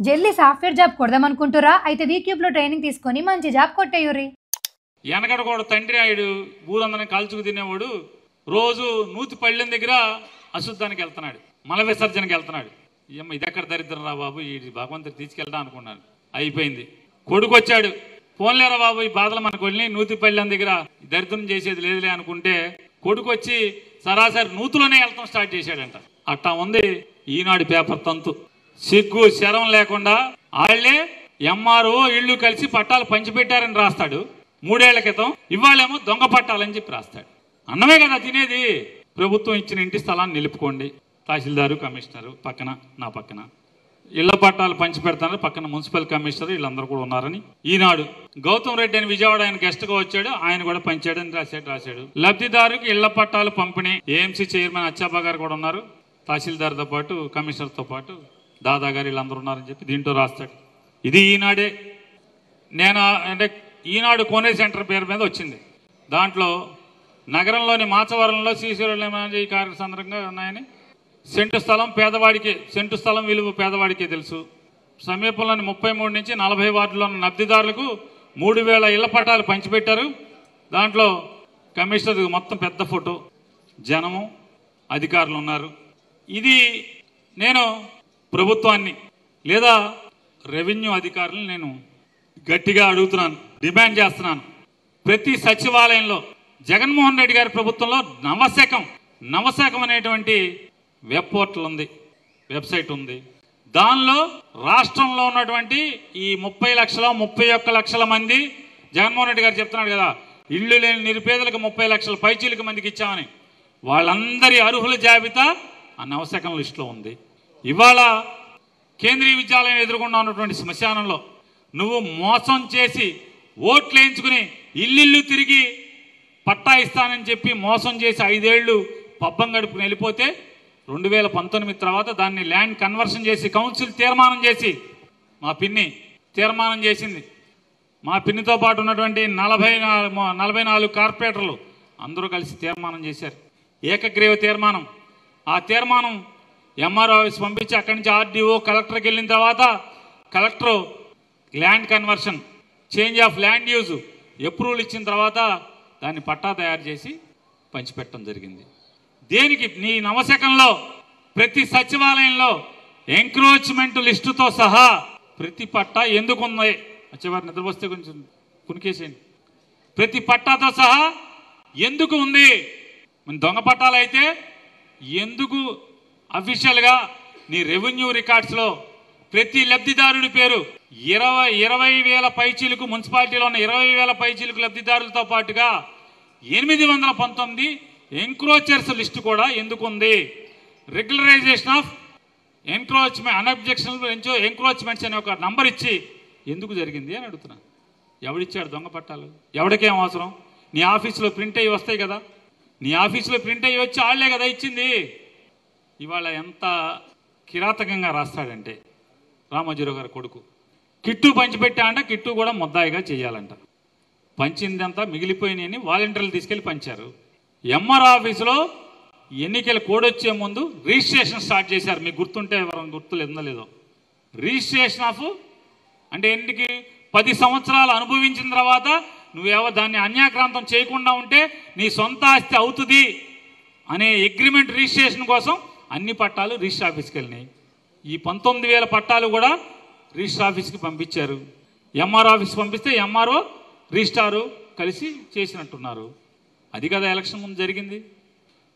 జల్దీ software job కొడదామనుకుంటురా? అయితే వీక్యూబ్ లో ట్రైనింగ్ తీసుకొని మంచి జాబ్ కొట్టేయుర్రి. వెనకడ కూడా తండ్రి ఆయుడు ఊరందరిని కాల్చుకు తినేవాడు రోజు నూతి పళ్ళెం దగ్గర అశుద్ధానికి వెళ్తున్నాడు, మల విసర్జనకి వెళ్తున్నాడు. ఏమ్మ ఇది ఎక్కడ దరిద్రం రా బాబు, ఈ భగవంతుడు తీసుకెళ్తా అనుకున్నాను. అయిపోయింది. కొడుకు వచ్చాడు, పోన్లేరా బాబు ఈ బాధలు మనకు వెళ్ళి నూతి పళ్ళెం దగ్గర దరిద్రం చేసేది లేదులే అనుకుంటే కొడుకు వచ్చి సరాసరి నూతులోనే వెళ్తాం స్టార్ట్ చేశాడంట. అట్టా ఉంది ఈనాడు పేపర్ తంతు. సిగ్గు శరం లేకుండా వాళ్లే ఎంఆర్ఓ ఇళ్ళు కలిసి పట్టాలు పంచిపెట్టారని రాస్తాడు 3 ఏళ్ల క్రితం. ఇవాళేమో దొంగ పట్టాలని చెప్పి రాస్తాడు. అన్నమే కదా తినేది. ప్రభుత్వం ఇచ్చిన ఇంటి స్థలాన్ని నిలుపుకోండి, తహసీల్దారు కమిషనరు పక్కన, నా పక్కన ఇళ్ల పట్టాలు పంచిపెడతారు, పక్కన మున్సిపల్ కమిషనర్ వీళ్ళందరూ కూడా ఉన్నారని. ఈనాడు గౌతమ్ రెడ్డి అని విజయవాడ ఆయన గెస్ట్ గా వచ్చాడు, ఆయన కూడా పంచాడని రాశాడు. లబ్ధిదారుకి ఇళ్ల పట్టాలు పంపిణీ ఏఎంసీ చైర్మన్ అచ్చాబా గారు కూడా ఉన్నారు, తహసీల్దార్తో పాటు కమిషనర్తో పాటు దాదా గారు వీళ్ళందరూ ఉన్నారని చెప్పి దీంట్లో రాస్తాడు. ఇది ఈనాడే. నేను అంటే ఈనాడు కోనే సెంటర్ పేరు మీద వచ్చింది. దాంట్లో నగరంలోని మాచవరంలో శ్రీశైలం కార్య సందర్భంగా ఉన్నాయని, సెంటు స్థలం పేదవాడికి, సెంటు స్థలం విలువ పేదవాడికే తెలుసు. సమీపంలోని 33 నుంచి 40 వార్డుల్లో ఉన్న లబ్ధిదారులకు 3000 ఇళ్ల పట్టాలు పంచిపెట్టారు. దాంట్లో కమిషనర్ మొత్తం పెద్ద ఫోటో, జనము, అధికారులు ఉన్నారు. ఇది నేను ప్రభుత్వాన్ని లేదా రెవెన్యూ అధికారులను నేను గట్టిగా అడుగుతున్నాను, డిమాండ్ చేస్తున్నాను. ప్రతి సచివాలయంలో జగన్మోహన్ రెడ్డి గారి ప్రభుత్వంలో నవశకం అనేటువంటి వెబ్ పోర్టల్ ఉంది, వెబ్సైట్ ఉంది. దానిలో రాష్ట్రంలో ఉన్నటువంటి ఈ 31 లక్షల మంది, జగన్మోహన్ రెడ్డి గారు చెప్తున్నాడు కదా ఇళ్ళు లేని నిరుపేదలకు 30 లక్షల పైచీలకు మందికి ఇచ్చామని, వాళ్ళందరి అర్హుల జాబితా ఆ నవశకం లిస్టులో ఉంది. ఇవాళ కేంద్రీయ విద్యాలయం ఎదుర్కొంటూ ఉన్నటువంటి శ్మశానంలో నువ్వు మోసం చేసి ఓట్లు వేయించుకుని ఇల్లు తిరిగి పట్టా ఇస్తానని చెప్పి మోసం చేసి 5 ఏళ్లు పబ్బం గడుపుకుని వెళ్ళిపోతే 2019 తర్వాత దాన్ని ల్యాండ్ కన్వర్షన్ చేసి కౌన్సిల్ తీర్మానం చేసి మా పిన్ని తీర్మానం చేసింది. మా పిన్నితో పాటు ఉన్నటువంటి 44 కార్పొరేటర్లు అందరూ కలిసి తీర్మానం చేశారు, ఏకగ్రీవ తీర్మానం. ఆ తీర్మానం ఎంఆర్ఓ ఆఫీస్ పంపించి అక్కడి నుంచి ఆర్డీఓ కలెక్టర్కి వెళ్ళిన తర్వాత collector land conversion, change of land use approval ఇచ్చిన తర్వాత దాన్ని పట్టా తయారు చేసి పంచిపెట్టడం జరిగింది. దేనికి? నీ నవశకంలో ప్రతి సచివాలయంలో ఎంక్రోచ్మెంట్ లిస్టుతో సహా ప్రతి పట్టా ఎందుకు ఉంది? వచ్చేవారు నిద్రపోస్తే కొంచెం కునికేసేయండి. ప్రతి పట్టాతో సహా ఎందుకు ఉంది? మన దొంగ పట్టాలు అయితే ఎందుకు అఫీషియల్గా నీ రెవెన్యూ రికార్డ్స్లో ప్రతి లబ్ధిదారుడి పేరు 20,000 పైచీలకు, మున్సిపాలిటీలో ఉన్న 20,000 పైచీలకు లబ్ధిదారులతో పాటుగా 819 ఎంక్రోచర్స్ లిస్టు కూడా ఎందుకు ఉంది? Regularisation of encroachment unobjectionable encroachments అనే ఒక నంబర్ ఇచ్చి ఎందుకు జరిగింది అని అడుగుతున్నా. ఎవడిచ్చాడు దొంగ పట్టాలు? ఎవడికేం అవసరం? నీ ఆఫీసులో ప్రింట్ అయ్యి వస్తాయి కదా, నీ ఆఫీసులో ప్రింట్ అయ్యి వచ్చి వాళ్లే కదా ఇచ్చింది. ఇవాళ ఎంత కిరాతకంగా రాస్తాడంటే రామోజీరావు గారి కొడుకు కిట్టు పంచిపెట్టా అంట, కిట్టు కూడా ముద్దాయిగా చేయాలంట. పంచిందంతా మిగిలిపోయినాయని వాలంటీర్లు తీసుకెళ్లి పంచారు. ఎంఆర్ ఆఫీసులో ఎన్నికల కోడ్ వచ్చే ముందు రిజిస్ట్రేషన్ స్టార్ట్ చేశారు. మీకు గుర్తుంటే ఎవరైనా గుర్తులేదో లేదో. రిజిస్ట్రేషన్ ఆఫ్ అంటే ఎన్నికి 10 సంవత్సరాలు అనుభవించిన తర్వాత నువ్వేవో దాన్ని అన్యాక్రాంతం చేయకుండా ఉంటే నీ సొంత ఆస్తి అవుతుంది అనే అగ్రిమెంట్ రిజిస్ట్రేషన్ కోసం అన్ని పట్టాలు రిజిస్టర్ ఆఫీస్కి వెళ్ళినాయి. ఈ 19,000 పట్టాలు కూడా రిజిస్టర్ ఆఫీస్కి పంపించారు. ఎంఆర్ ఆఫీస్ పంపిస్తే ఎంఆర్ఓ రిజిస్టారు కలిసి చేసినట్టున్నారు. అది కదా ఎలక్షన్ ముందు జరిగింది.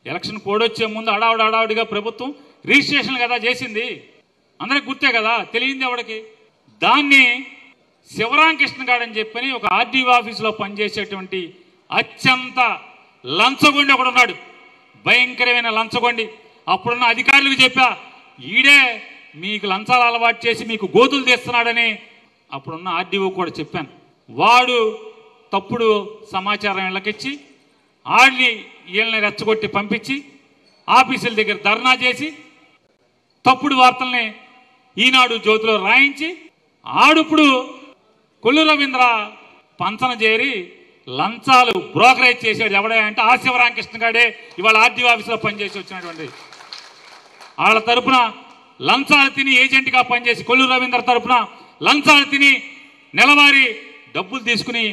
ఎలక్షన్ కోడ్ వచ్చే ముందు అడావుడిగా ప్రభుత్వం రిజిస్ట్రేషన్ కదా చేసింది. అందరికి గుర్తే కదా, తెలియంది ఎవడికి? దాన్ని శివరామకృష్ణ గారు అని చెప్పని ఒక ఆర్డీఓ ఆఫీసులో పనిచేసేటువంటి అత్యంత లంచగొండి ఒకడు ఉన్నాడు, భయంకరమైన లంచగొండి. అప్పుడున్న అధికారులకు చెప్పా, ఈడే మీకు లంచాలు అలవాటు చేసి మీకు గోతులు తీస్తున్నాడని అప్పుడున్న ఆర్డీఓ కూడా చెప్పాను. వాడు తప్పుడు సమాచారం ఇళ్ళకిచ్చి వీళ్ళని రెచ్చగొట్టి పంపించి ఆఫీసుల దగ్గర ధర్నా చేసి తప్పుడు వార్తల్ని ఈనాడు జ్యోతిలో రాయించి ఆడుప్పుడు కొల్లు రవీంద్ర పంచన చేరి లంచాలు బ్రోకరేజ్ చేశాడు. ఎవడే అంటే ఆ శివరామకృష్ణ గారే ఇవాళ ఆర్డీఓ ఆఫీసులో పనిచేసి వచ్చినటువంటి. వాళ్ళ తరపున లంచాలు తిని ఏజెంట్గా పనిచేసి కొల్లు రవీంద్ర తరపున లంచాలు తిని నెలవారీ డబ్బులు తీసుకుని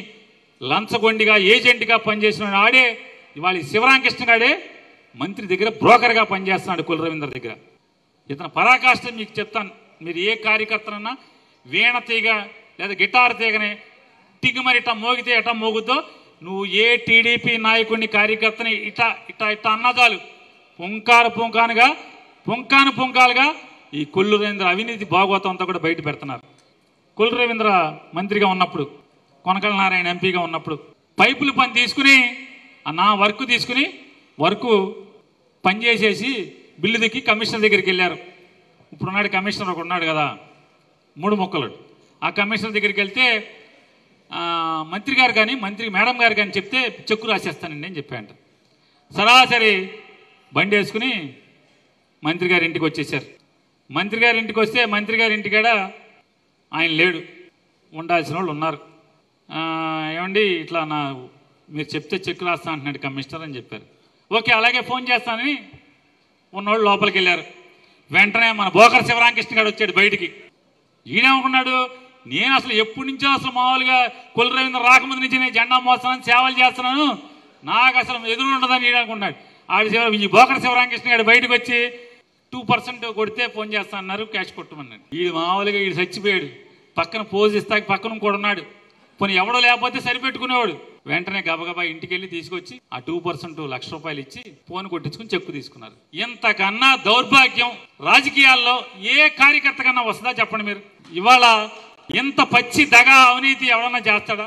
లంచగొండిగా ఏజెంట్గా పనిచేసిన ఆడే ఇవాళ శివరామకృష్ణ గాడే మంత్రి దగ్గర బ్రోకర్గా పనిచేస్తున్నాడు కొల్లు రవీంద్ర దగ్గర. ఇతను పరాకాష్ట మీకు చెప్తాను. మీరు ఏ కార్యకర్తనన్నా వీణ తీగ లేదా గిటార్ తీగని టిగ్గుమరి ఇట్లా మోగితే ఎటా మోగుతో నువ్వు ఏ టీడీపీ నాయకుడిని కార్యకర్తని ఇటా ఇటా ఇటా అన్నదాలు పుంకాలుగా ఈ కొల్లు రవీంద్ర అవినీతి భాగవతం అంతా కూడా బయట పెడుతున్నారు. కొల్లు రవీంద్ర మంత్రిగా ఉన్నప్పుడు, కొనకల నారాయణ ఎంపీగా ఉన్నప్పుడు పైపుల పని తీసుకుని నా వర్క్ తీసుకుని పనిచేసేసి బిల్లు దిక్కి కమిషనర్ దగ్గరికి వెళ్ళారు. ఇప్పుడున్నాడు కమిషనర్ ఒకడు ఉన్నాడు కదా, 3 మొక్కలు. ఆ కమిషనర్ దగ్గరికి వెళ్తే మంత్రి గారు కానీ మేడం గారు కానీ చెప్తే చెక్కు రాసేస్తానండి అని చెప్పాయంట. సరాసరి బండి వేసుకుని మంత్రి గారి ఇంటికి వచ్చేసారు. మంత్రి గారి ఇంటికి వస్తే మంత్రి గారి ఇంటికాడ ఆయన లేడు, ఉండాల్సిన వాళ్ళు ఉన్నారు. ఏమండి ఇట్లా మీరు చెప్తే చెక్కు రాస్తా అంటున్నాడు కమిషనర్ అని చెప్పారు. ఓకే అలాగే ఫోన్ చేస్తానని ఉన్నోళ్ళు లోపలికి వెళ్ళారు. వెంటనే మన బోకర్ శివరామకృష్ణ గారు వచ్చాడు బయటికి. ఈయనేమనుకున్నాడు, నేను అసలు ఎప్పటి నుంచో అసలు మామూలుగా కొల్లు రవీంద్ర రాకముందు నుంచి నేను జెండా మోస్తున్నాను, సేవలు చేస్తున్నాను, నాకు అసలు ఎదురు ఉండదని ఈయన అనుకున్నాడు. ఈ బోకర్ శివరామకృష్ణ గారు బయటకు వచ్చి 2% కొడితే ఫోన్ చేస్తా అన్నారు, క్యాష్ కొట్టమన్నాడు. వీడు మామూలుగా వీడు చచ్చిపోయాడు. పక్కన పోజ్ ఇస్తాకి పక్కన కూడా ఉన్నాడు. పోనీ ఎవడో లేకపోతే సరిపెట్టుకునేవాడు. వెంటనే గబగబా ఇంటికి వెళ్ళి తీసుకొచ్చి ఆ 2% ₹1,00,000 ఇచ్చి ఫోన్ కొట్టించుకుని చెక్కు తీసుకున్నారు. ఇంతకన్నా దౌర్భాగ్యం రాజకీయాల్లో ఏ కార్యకర్త కన్నా వస్తుందా చెప్పండి మీరు? ఇవాళ ఇంత పచ్చి దగా అవినీతి ఎవడన్నా చేస్తాడా?